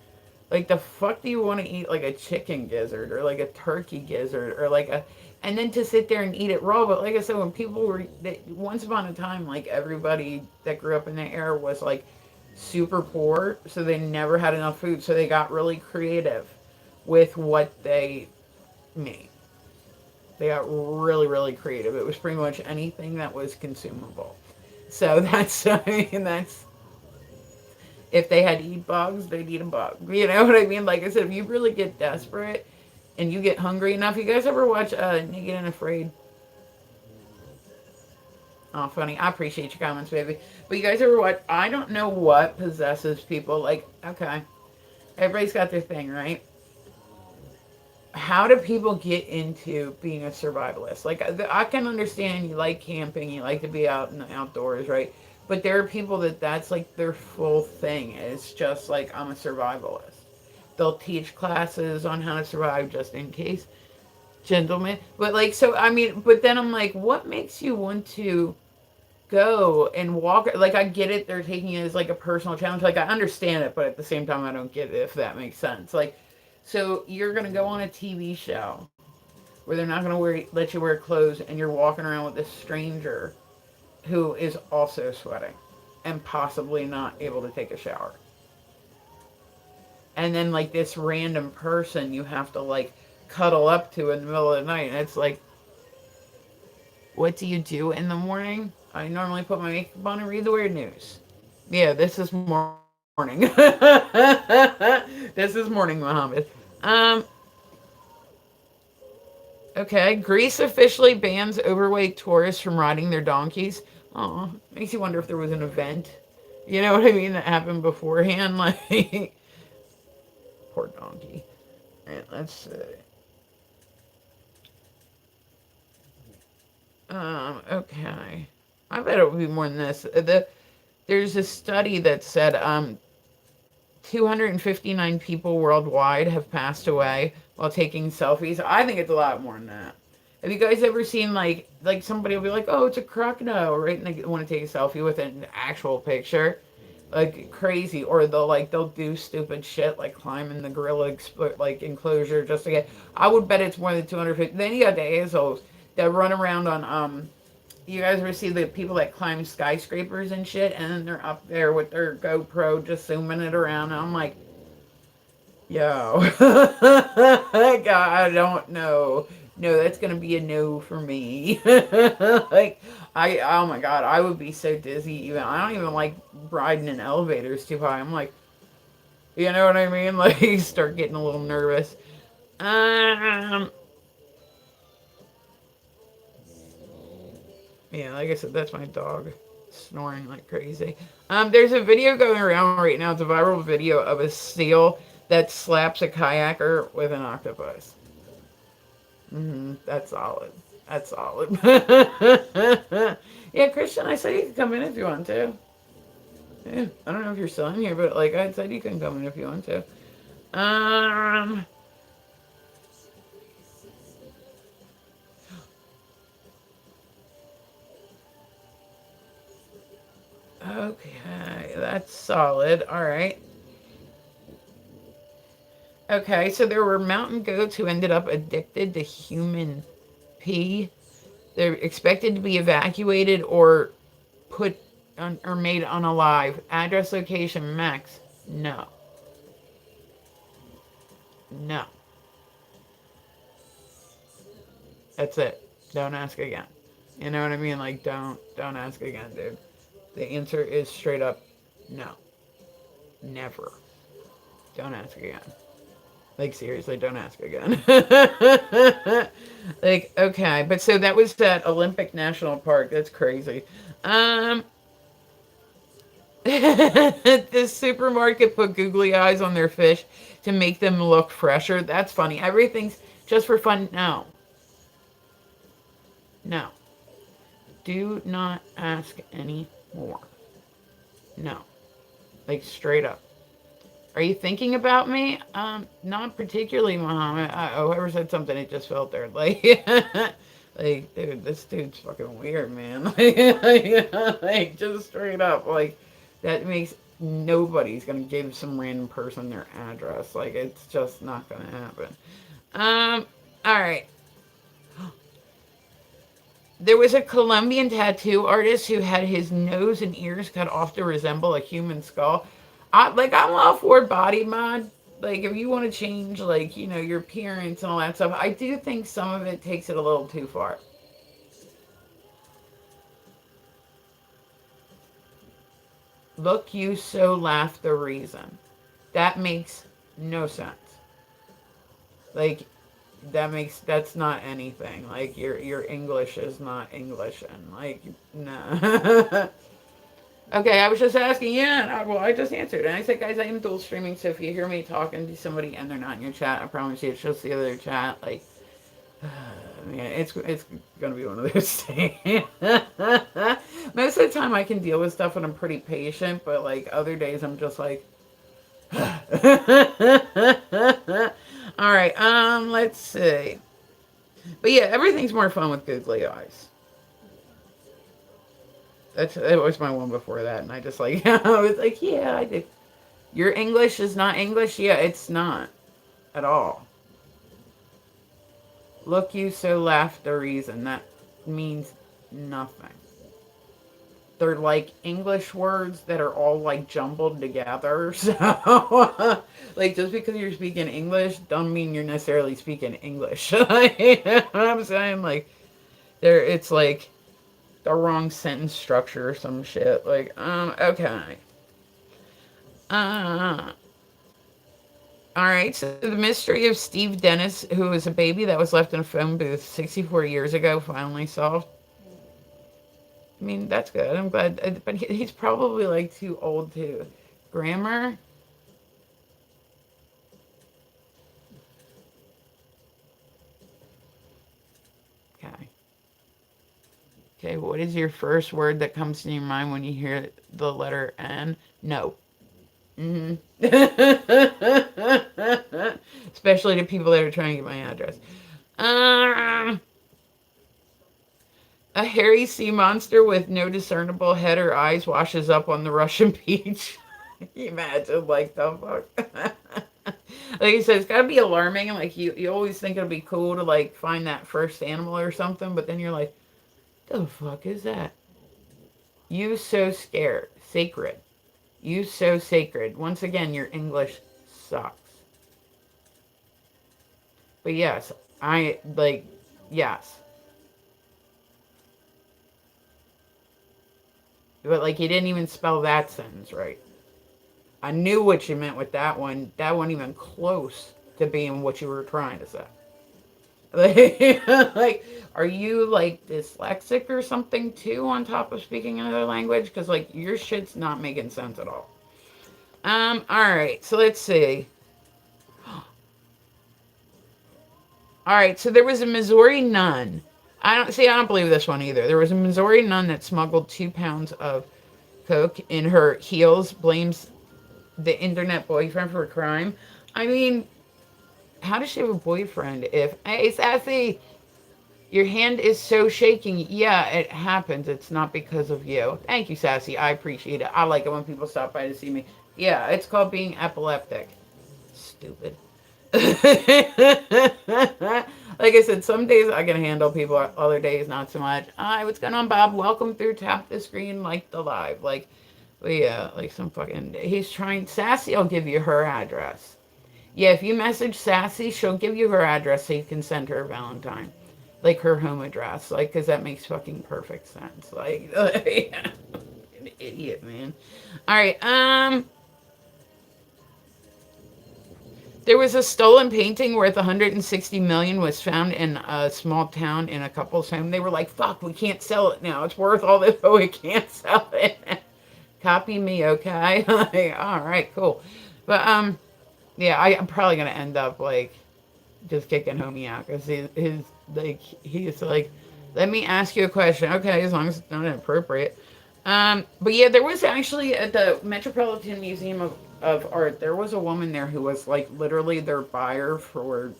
Like the fuck do you want to eat like a chicken gizzard or like a turkey gizzard or like a and then to sit there and eat it raw. But like I said, when people were once upon a time, like everybody that grew up in that era was like super poor, so they never had enough food, so they got really creative with what they made. They got really, really creative. It was pretty much anything that was consumable. So that's I mean that's if they had to eat bugs, they'd eat a bug. You know what I mean? Like I said, if you really get desperate and you get hungry enough, you guys ever watch Naked and Afraid? Oh, funny. I appreciate your comments, baby. But you guys ever watch? I don't know what possesses people. Like, okay, everybody's got their thing, right? How do people get into being a survivalist? Like, I can understand you like camping, you like to be out in the outdoors, right? But there are people that's like their full thing. It's just like, I'm a survivalist. They'll teach classes on how to survive just in case, gentlemen. But like, so I mean, but then I'm like, what makes you want to go and walk? Like, I get it. They're taking it as like a personal challenge. Like, I understand it, but at the same time, I don't get it, if that makes sense. Like, so you're gonna go on a TV show where they're not gonna let you wear clothes, and you're walking around with this stranger who is also sweating and possibly not able to take a shower. And then like this random person you have to like cuddle up to in the middle of the night, and it's like, what do you do in the morning? I normally put my makeup on and read the weird news. Yeah, this is morning. This is morning, Muhammad. Um, okay. Greece officially bans overweight tourists from riding their donkeys. Oh, makes you wonder if there was an event. You know what I mean? That happened beforehand. Like, poor donkey. Right, let's see. Okay. I bet it would be more than this. There's a study that said 259 people worldwide have passed away while taking selfies. I think it's a lot more than that. Have you guys ever seen like somebody will be like, oh, it's a crocodile, right? And they want to take a selfie with an actual picture, like crazy, or they'll do stupid shit like climb in the gorilla like enclosure just to get. I would bet it's more than 250. Then you got the assholes that run around on. You guys ever see the people that climb skyscrapers and shit, and then they're up there with their GoPro just zooming it around, and I'm like, yo, God, I don't know. No, that's gonna be a no for me. Like, oh my God, I would be so dizzy. Even I don't even like riding in elevators too high. I'm like, you know what I mean? Like, you start getting a little nervous. Um, Yeah, like I said, that's my dog snoring like crazy. There's a video going around right now. It's a viral video of a seal that slaps a kayaker with an octopus. That's solid. That's solid. Yeah, Christian, I said you could come in if you want to. Yeah, I don't know if you're still in here, but like I said, you can come in if you want to. Um. Okay, that's solid. All right. Okay, so there were mountain goats who ended up addicted to human pee. They're expected to be evacuated or put on, or made unalive. Address, location, max. No. No. That's it. Don't ask again. You know what I mean? Like, don't ask again, dude. The answer is straight up no. Never. Don't ask again. Like, seriously, don't ask again. Like, okay, but so that was that Olympic National Park. That's crazy. Um, the supermarket put googly eyes on their fish to make them look fresher. That's funny. Everything's just for fun. No, no. Do not ask any more. No, like straight up. Are you thinking about me? Not particularly, Muhammad. Whoever said something, it just filtered. Like, like, dude, this dude's fucking weird, man. Like, just straight up, like, that makes nobody's gonna give some random person their address. Like, it's just not gonna happen. All right. There was a Colombian tattoo artist who had his nose and ears cut off to resemble a human skull. I'm all for body mod. Like, if you want to change, like, your appearance and all that stuff, I do think some of it takes it a little too far. Look, you so laugh the reason. That makes no sense. Like, that's not anything. Like, your English is not English, and like, no. Okay, I was just asking. Yeah, well, I just answered, and I said, guys, I am dual streaming. So if you hear me talking to somebody and they're not in your chat, I promise you, it's just the other chat. Like, yeah, it's gonna be one of those things. Most of the time, I can deal with stuff, and I'm pretty patient. But like other days, I'm just like, all right. Let's see. But yeah, everything's more fun with googly eyes. That was my one before that, and I just like I was like, yeah, I did. Your English is not English. Yeah, it's not at all. Look, you so laugh the reason that means nothing. They're like English words that are all like jumbled together. So, like, just because you're speaking English, don't mean you're necessarily speaking English. You know what I'm saying? Like, it's like the wrong sentence structure or some shit. Like, okay. Uh, all right. So the mystery of Steve Dennis, who was a baby that was left in a phone booth 64 years ago, finally solved. I mean, that's good. I'm glad, but he's probably like too old too. Grammar. Okay. Okay. What is your first word that comes to your mind when you hear the letter N? No. Mm-hmm. Especially to people that are trying to get my address. Um, a hairy sea monster with no discernible head or eyes washes up on the Russian beach. Can you imagine, like, the fuck? Like you said, it's got to be alarming, and like you always think it'll be cool to like find that first animal or something, but then you're like, the fuck is that? You so scared, sacred. You so sacred. Once again, your English sucks. But yes, I like, yes. But like, you didn't even spell that sentence right. I knew what you meant with that one. That wasn't even close to being what you were trying to say. Like, are you like dyslexic or something too on top of speaking another language? Because like your shit's not making sense at all. All right, so let's see. All right, so there was a Missouri nun. I don't believe this one either. There was a Missouri nun that smuggled 2 pounds of coke in her heels, blames the internet boyfriend for a crime. I mean, how does she have a boyfriend if, hey, Sassy, your hand is so shaking? Yeah, it happens. It's not because of you. Thank you, Sassy. I appreciate it. I like it when people stop by to see me. Yeah, it's called being epileptic. Stupid. Like I said, some days I can handle people, other days not so much. Hi, what's going on, Bob? Welcome through. Tap the screen, like the live. Like, but yeah, like some fucking. He's trying. Sassy, I'll give you her address. Yeah, if you message Sassy, she'll give you her address so you can send her a Valentine. Like her home address. Like, because that makes fucking perfect sense. Like, an idiot, man. All right, there was a stolen painting worth 160 million was found in a small town in a couple's home. They were like, "Fuck, we can't sell it now. It's worth all this, but we can't sell it." Copy me, okay? Like, all right, cool. But yeah, I'm probably gonna end up like just kicking homie out because his like he's like, let me ask you a question, okay? As long as it's not inappropriate. But yeah, there was actually at the Metropolitan Museum of Art, there was a woman there who was like literally their buyer for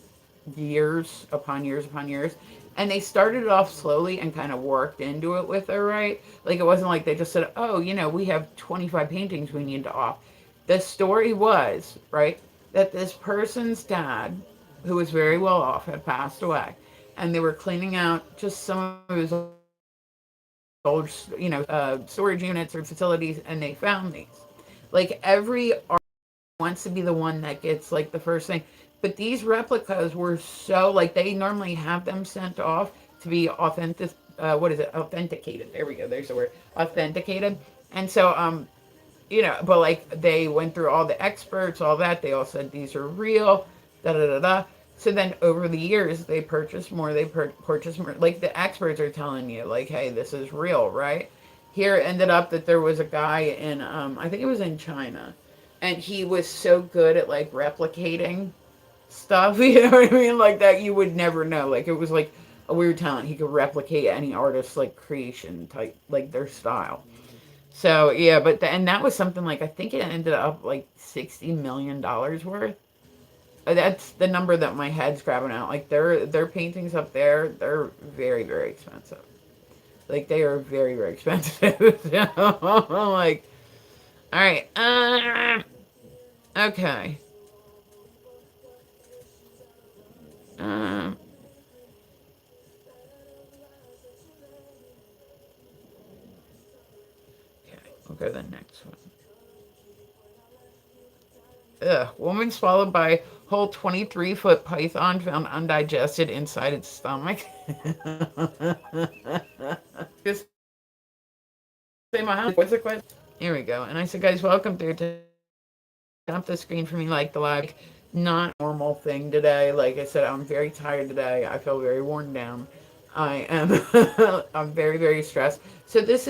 years upon years upon years. And they started off slowly and kind of worked into it with her, right? Like it wasn't like they just said, oh, we have 25 paintings we need to off. The story was, right, that this person's dad, who was very well off, had passed away. And they were cleaning out just some of his old, storage units or facilities, and they found these. Like every art wants to be the one that gets like the first thing, but these replicas were so like they normally have them sent off to be authentic. What is it? Authenticated. There we go. There's the word. Authenticated. And so but like they went through all the experts, all that. They all said these are real. Da da da da. So then over the years, they purchased more. They purchased more. Like the experts are telling you, like, hey, this is real, right? Here it ended up that there was a guy in, I think it was in China, and he was so good at like replicating stuff. You know what I mean? Like that you would never know. Like it was like a weird talent. He could replicate any artist's like creation type, like their style. So yeah, and that was something like I think it ended up like $60 million worth. That's the number that my head's grabbing out. Like their paintings up there, they're very very expensive. Like they are very very expensive. So, like, all right, okay, um, okay, we'll go to the next one. Ugh, woman swallowed by whole 23-foot python found undigested inside its stomach. Just say my house. What's the question? Here we go. And I said, guys, welcome through to off the screen for me like the live. Not normal thing today. Like I said, I'm very tired today. I feel very worn down. I am I'm very, very stressed. So this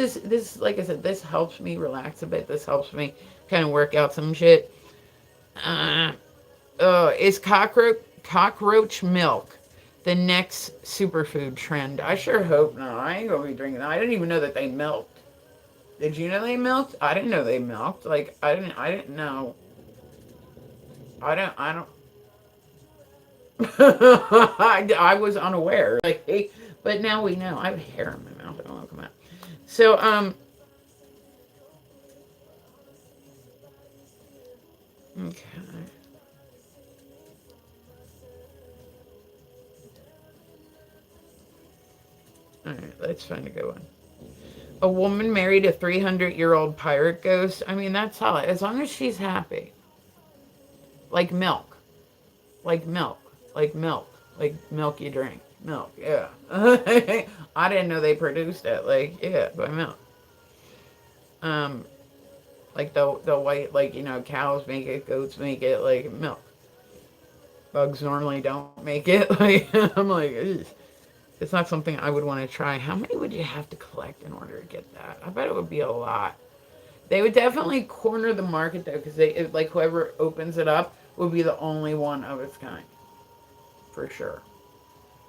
like I said, this helps me relax a bit. This helps me kind of work out some shit. Uh is cockroach milk the next superfood trend? I sure hope not. I ain't gonna be drinking that. I didn't even know that they milked. Did you know they milked? I didn't know they milked. Like I didn't know. I don't I was unaware. Like but now we know. I have hair in my mouth. I don't want to come out. So okay. All right, let's find a good one. A woman married a 300-year-old pirate ghost. I mean, that's solid. As long as she's happy. Like milk. Like milk. Like milk. Like milk you drink. Milk, yeah. I didn't know they produced it. Like, yeah, by milk. Um, like the white, like, cows make it, goats make it, like milk. Bugs normally don't make it. Like, I'm like, ugh. It's not something I would want to try. How many would you have to collect in order to get that? I bet it would be a lot. They would definitely corner the market though, because like whoever opens it up will be the only one of its kind, for sure.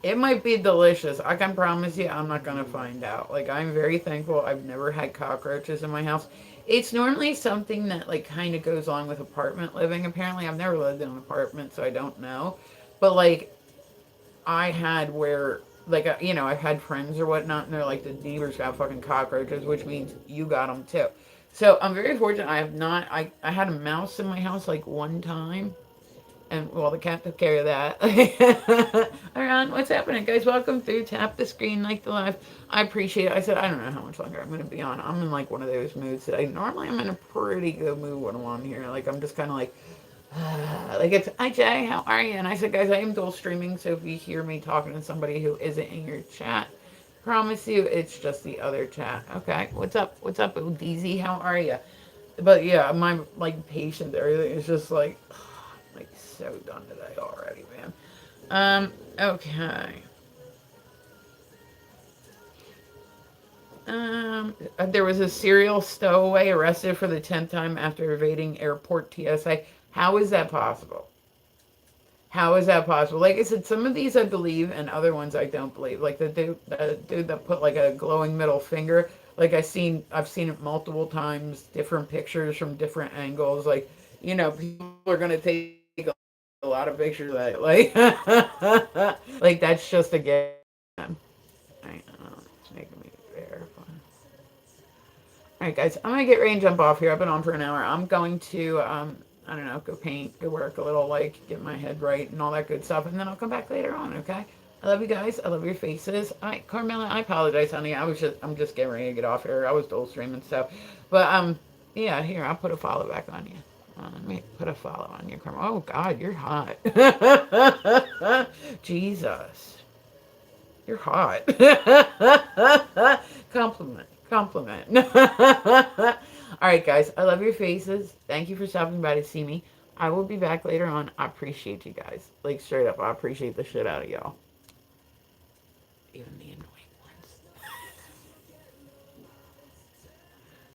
It might be delicious. I can promise you I'm not going to find out. Like, I'm very thankful I've never had cockroaches in my house. It's normally something that, like, kind of goes on with apartment living, apparently. I've never lived in an apartment, so I don't know. But, like, I had where, like, I've had friends or whatnot, and they're like, the neighbors got fucking cockroaches, which means you got them too. So I'm very fortunate. I have not. I had a mouse in my house like one time, and well, the cat took care of that. Around, what's happening, guys? Welcome through. Tap the screen, like the live. I appreciate it. I said I don't know how much longer I'm going to be on. I'm in like one of those moods today. Normally, I'm in a pretty good mood when I'm on here. Like I'm just kind of like, like it's hi Jay, how are you? And I said, guys, I am dual streaming, so if you hear me talking to somebody who isn't in your chat, promise you, it's just the other chat. Okay, what's up? What's up, DZ? How are you? But yeah, my like patient, everything is just like so done today already, man. Okay. There was a serial stowaway arrested for the 10th time after evading airport TSA. How is that possible? How is that possible? Like I said, some of these I believe, and other ones I don't believe. Like the dude that put like a glowing middle finger. Like I've seen it multiple times, different pictures from different angles. Like, people are gonna take a lot of pictures of that. Like, like that's just a game. I know, it's making me verify. All right, guys, I'm gonna get ready and jump off here. I've been on for an hour. I'm going to, I don't know, go paint, go work a little, like get my head right and all that good stuff, and then I'll come back later on. Okay. I love you guys. I love your faces. All right, Carmela, I apologize, honey. I'm just getting ready to get off here. I was dual streaming stuff, but yeah. Here, I'll put a follow back on you. Let me put a follow on you, Carmela. Oh God, you're hot. Jesus. You're hot. Compliment. Compliment. All right, guys. I love your faces. Thank you for stopping by to see me. I will be back later on. I appreciate you guys. Like, straight up, I appreciate the shit out of y'all. Even me.